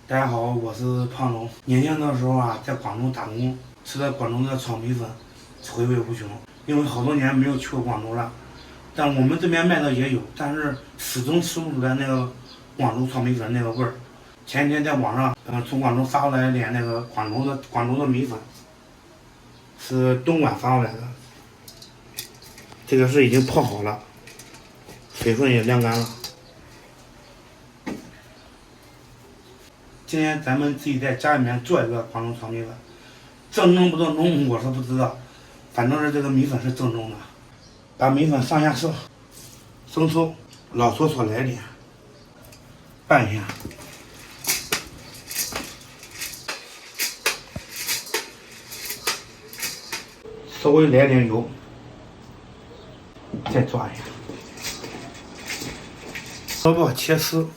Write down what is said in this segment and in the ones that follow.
大家好，我是胖龙。年轻的时候啊，在广州打工，吃的广州的炒米粉，回味无穷。因为好多年没有去过广州了，但我们这边卖的也有，但是始终吃不出来那个广州炒米粉那个味儿。前几天在网上，从广州发过来一点那个广州的米粉，是东莞发过来的。这个是已经泡好了，水分也晾干了。今天咱们自己在家里面做一个广州炒米粉，正宗不正宗我是不知道，反正是这个米粉是正宗的。把米粉上下色，生抽、老抽少来点，拌一下。稍微来点油，再抓一下。萝卜切丝。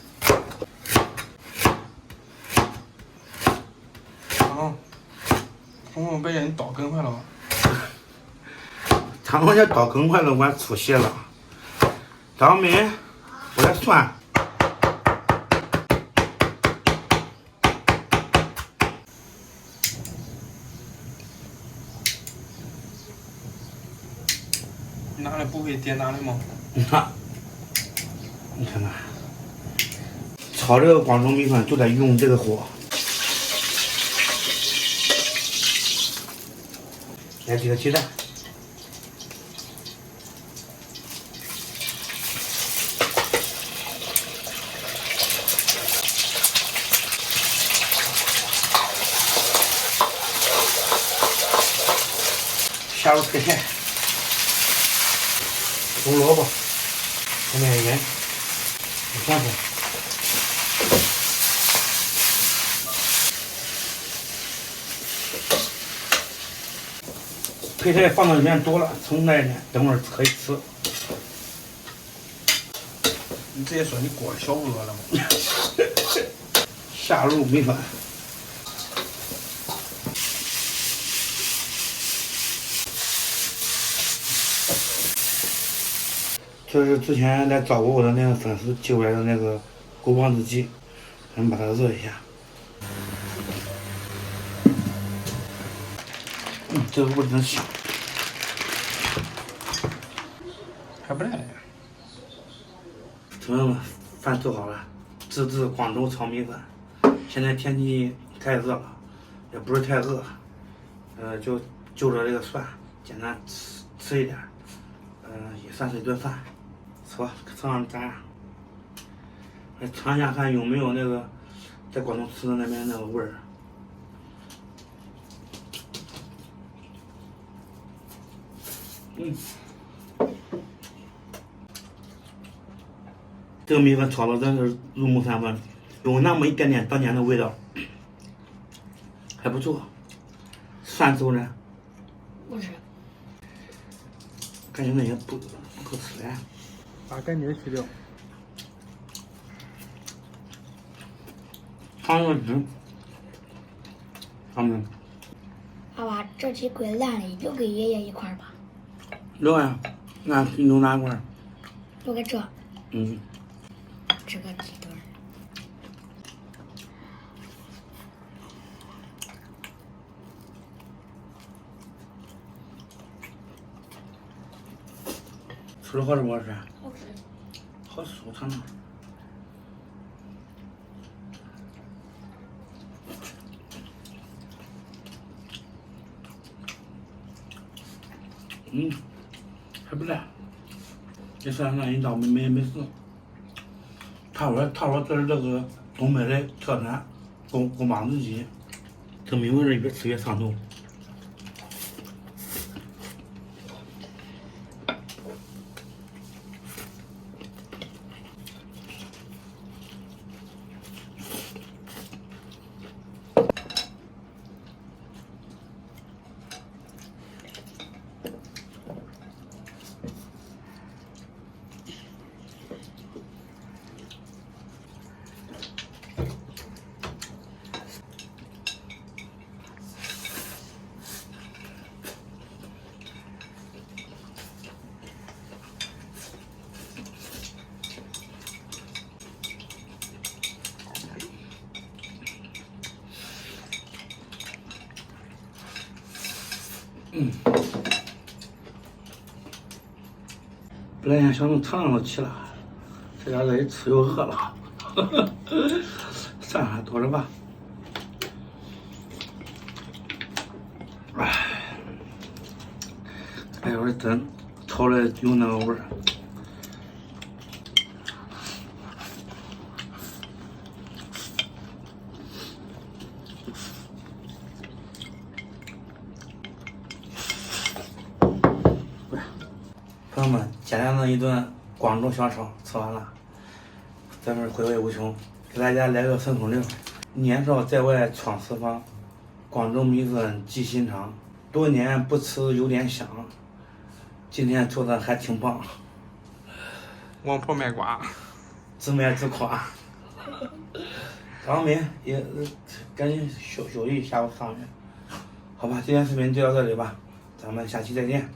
彤彤被人倒更坏了吧？长要倒更坏了，我出血了。张梅，我来涮。你拿来不会点哪里吗？你看看，炒这个广州米粉就得用这个火。来几个鸡蛋，下入配菜，红萝卜，加点盐，五香粉。配菜放到里面多了，盛来一点，等会儿可以吃。你直接说你锅小饿了吗？下入米粉，这是之前来找过我的那个粉丝寄过来的那个锅包子鸡，咱们把它热一下。这个味真香。还不赖嘞。朋友们，饭做好了，自制广州炒米粉。现在天气太热了，也不是太饿，就着这个蒜，简单吃一点，也算是一顿饭。吃吧，尝尝咋样？尝一下看有没有那个在广州吃的那边那个味儿。这个米粉炒的真是入木三分，有那么一点点当年的味道，还不错。蒜粥呢？不吃。感觉那也不够吃嘞。把干筋去掉。尝个汁。爸爸，这鸡龟烂了，留给爷爷一块吧。留呀，那留哪块？留给这。嗯。这个鸡腿。吃的好吃不好吃？好吃。好吃，我尝尝。还不赖。这算一道没事。他说这是这个东北的特产，锅包子鸡，这米味儿越吃越上头。本来想从床上都起了，这点再一吃又饿了，算了，多着吧。哎，一会儿真炒的有那个味儿。朋友们，简单的一顿广州小炒吃完了，咱们回味无穷。给大家来个顺口溜：年少在外闯四方，广州米粉记心肠。多年不吃有点香，今天做的还挺棒。王婆卖瓜，自卖自夸。张敏也赶紧休息，下午上学。好吧，今天视频就到这里吧，咱们下期再见。